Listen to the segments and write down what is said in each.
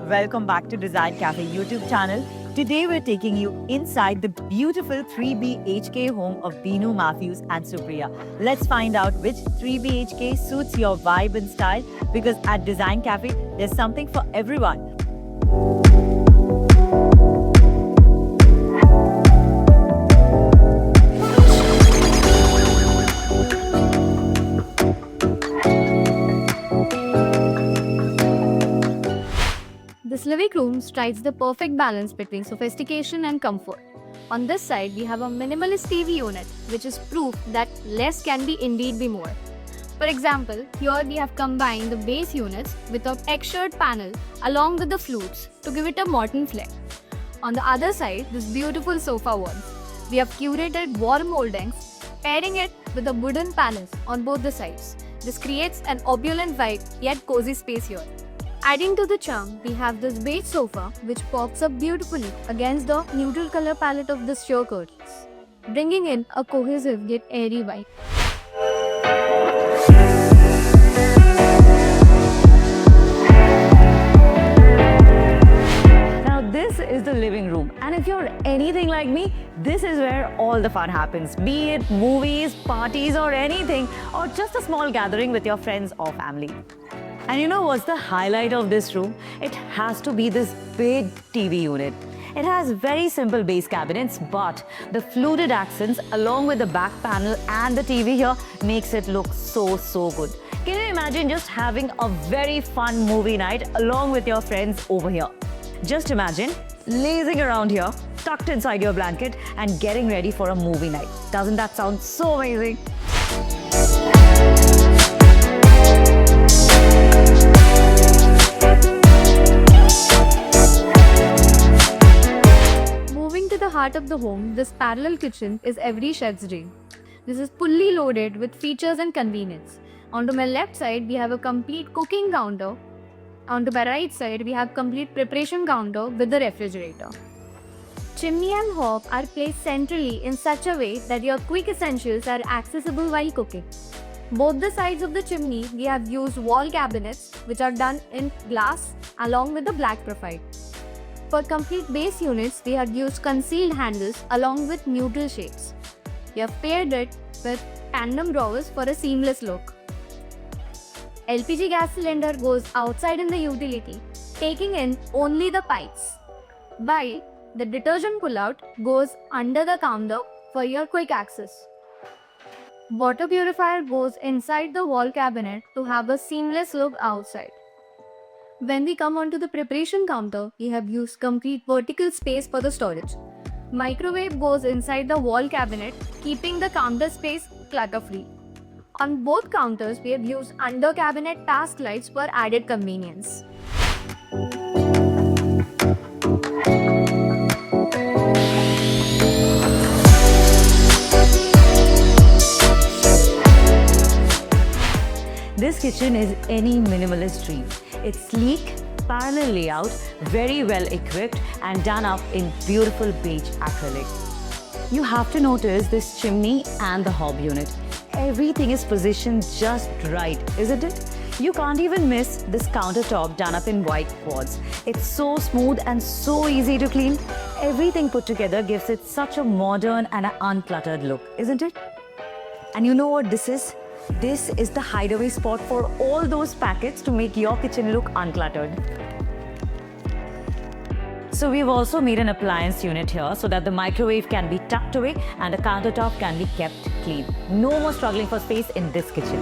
welcome back to Design Cafe YouTube channel. Today we're taking you inside the beautiful 3 BHK home of Binu Matthews and Supriya. Let's find out which 3 BHK suits your vibe and style, because at Design Cafe there's something for everyone. This living room strikes the perfect balance between sophistication and comfort. On this side, we have a minimalist TV unit, which is proof that less can be indeed be more. For example, here we have combined the base units with a textured panel along with the flutes to give it a modern flair. On the other side, this beautiful sofa wall. We have curated wall moldings, pairing it with the wooden panels on both the sides. This creates an opulent vibe yet cozy space here. Adding to the charm, we have this beige sofa which pops up beautifully against the neutral color palette of the sheer curtains, bringing in a cohesive yet airy vibe. Now this is the living room, and if you're anything like me, this is where all the fun happens, be it movies, parties or anything, or just a small gathering with your friends or family. And you know what's the highlight of this room? It has to be this big TV unit. It has very simple base cabinets, but the fluted accents along with the back panel and the TV here makes it look so good. Can you imagine just having a very fun movie night along with your friends over here? Just imagine lazing around here, tucked inside your blanket and getting ready for a movie night. Doesn't that sound so amazing? The heart of the home, this parallel kitchen is every chef's dream. This is fully loaded with features and convenience. Onto my left side, we have a complete cooking counter. Onto my right side, we have complete preparation counter with the refrigerator. Chimney and hob are placed centrally in such a way that your quick essentials are accessible while cooking. Both the sides of the chimney, we have used wall cabinets which are done in glass along with the black profile. For complete base units, we have used concealed handles along with neutral shades. We have paired it with tandem drawers for a seamless look. LPG gas cylinder goes outside in the utility, taking in only the pipes, while the detergent pullout goes under the counter for your quick access. Water purifier goes inside the wall cabinet to have a seamless look outside. When we come onto the preparation counter, we have used complete vertical space for the storage. Microwave goes inside the wall cabinet, keeping the counter space clutter-free. On both counters, we have used under cabinet task lights for added convenience. This kitchen is any minimalist dream. It's sleek, parallel layout, very well equipped and done up in beautiful beige acrylic. You have to notice this chimney and the hob unit. Everything is positioned just right, isn't it? You can't even miss this countertop done up in white quartz. It's so smooth and so easy to clean. Everything put together gives it such a modern and an uncluttered look, isn't it? And you know what this is? This is the hideaway spot for all those packets to make your kitchen look uncluttered. So we've also made an appliance unit here so that the microwave can be tucked away and the countertop can be kept clean. No more struggling for space in this kitchen.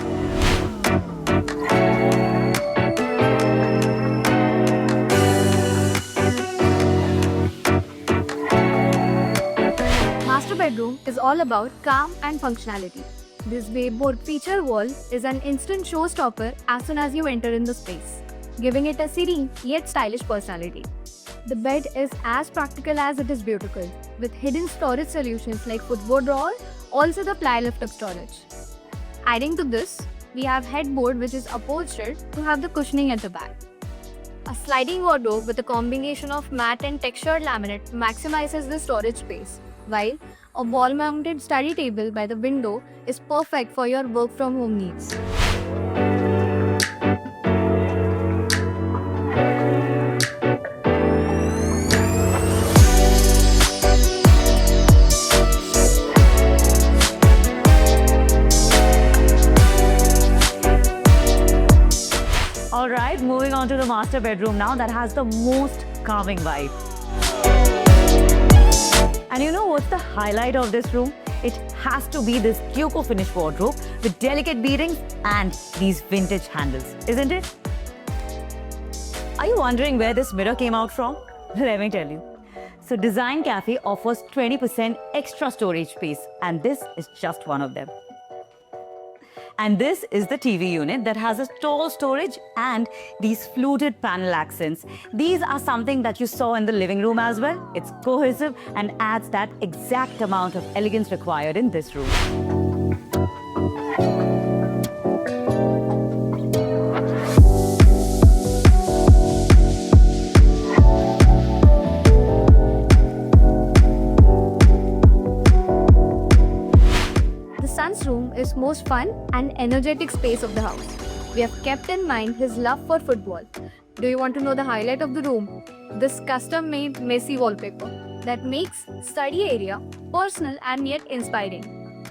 Master bedroom is all about calm and functionality. This baseboard feature wall is an instant showstopper as soon as you enter in the space, giving it a serene yet stylish personality. The bed is as practical as it is beautiful, with hidden storage solutions like footboard drawer, also the ply lift up storage. Adding to this, we have headboard which is upholstered to have the cushioning at the back. A sliding wardrobe with a combination of matte and textured laminate maximizes the storage space, while a wall-mounted study table by the window is perfect for your work-from-home needs. on to the master bedroom now that has the most calming vibe. And you know what's the highlight of this room? It has to be this Kyoto finish wardrobe with delicate beadings and these vintage handles, isn't it? Are you wondering where this mirror came out from? Let me tell you. So Design Cafe offers 20% extra storage space, and this is just one of them. And this is the TV unit that has a tall storage and these fluted panel accents. These are something that you saw in the living room as well. It's cohesive and adds that exact amount of elegance required in this room. Son's room is most fun and energetic space of the house. We have kept in mind his love for football. Do you want to know the highlight of the room? This custom-made Messi wallpaper that makes study area personal and yet inspiring.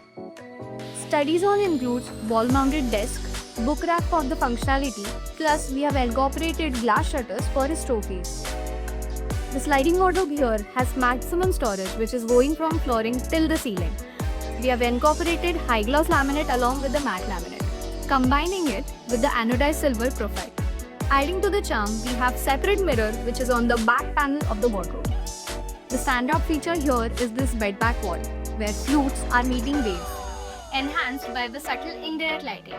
Study zone includes wall-mounted desk, book rack for the functionality, plus we have incorporated glass shutters for his trophies. The sliding wardrobe here has maximum storage, which is going from flooring till the ceiling. We have incorporated high gloss laminate along with the matte laminate, combining it with the anodized silver profile. Adding to the charm, we have separate mirror which is on the back panel of the wardrobe. The standout feature here is this bed back wall, where flutes are meeting waves, enhanced by the subtle indirect lighting.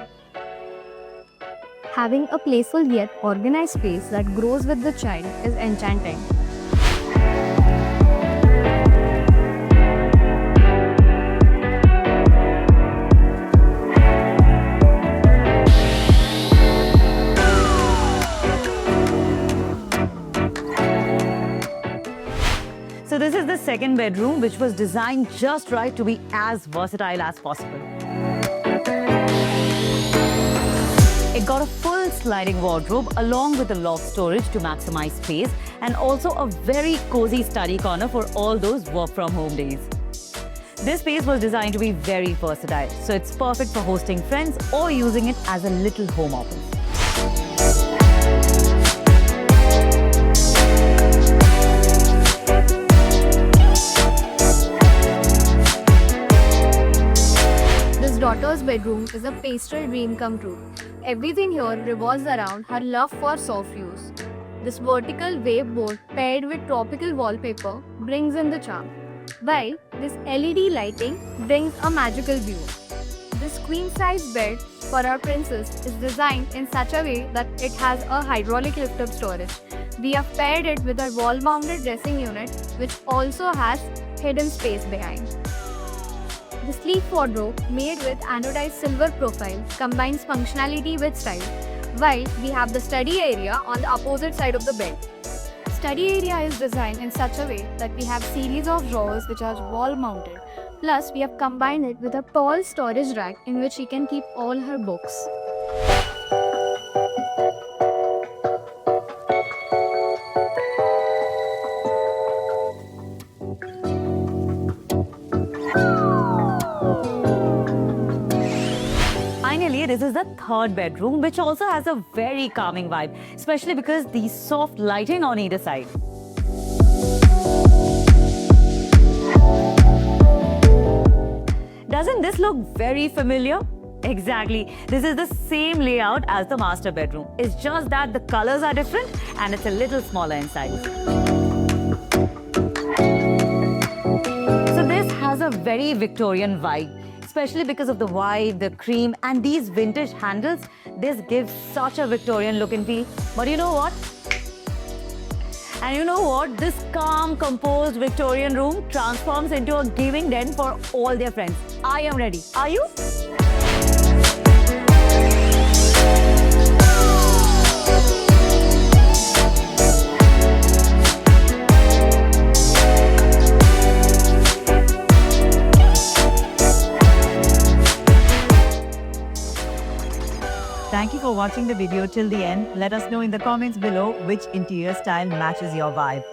Having a playful yet organized space that grows with the child is enchanting. So this is the second bedroom, which was designed just right to be as versatile as possible. It got a full sliding wardrobe along with a loft storage to maximize space, and also a very cozy study corner for all those work from home days. This space was designed to be very versatile, so it's perfect for hosting friends or using it as a little home office. Daughter's bedroom is a pastel dream come true. Everything here revolves around her love for soft hues. This vertical wave board paired with tropical wallpaper brings in the charm, while this LED lighting brings a magical view. This queen-size bed for our princess is designed in such a way that it has a hydraulic lift-up storage. We have paired it with a wall-mounted dressing unit which also has hidden space behind. The sleek wardrobe, made with anodized silver profile, combines functionality with style, while we have the study area on the opposite side of the bed. Study area is designed in such a way that we have series of drawers which are wall mounted. Plus, we have combined it with a tall storage rack in which she can keep all her books. Finally, this is the third bedroom, which also has a very calming vibe, especially because the soft lighting on either side. Doesn't this look very familiar? Exactly. This is the same layout as the master bedroom. It's just that the colors are different and it's a little smaller in size. So this has a very Victorian vibe, especially because of the white, the cream, and these vintage handles. This gives such a Victorian look and feel. But you know what? And you know what? This calm, composed Victorian room transforms into a gaming den for all their friends. I am ready. Are you? Thank you for watching the video till the end. Let us know in the comments below which interior style matches your vibe.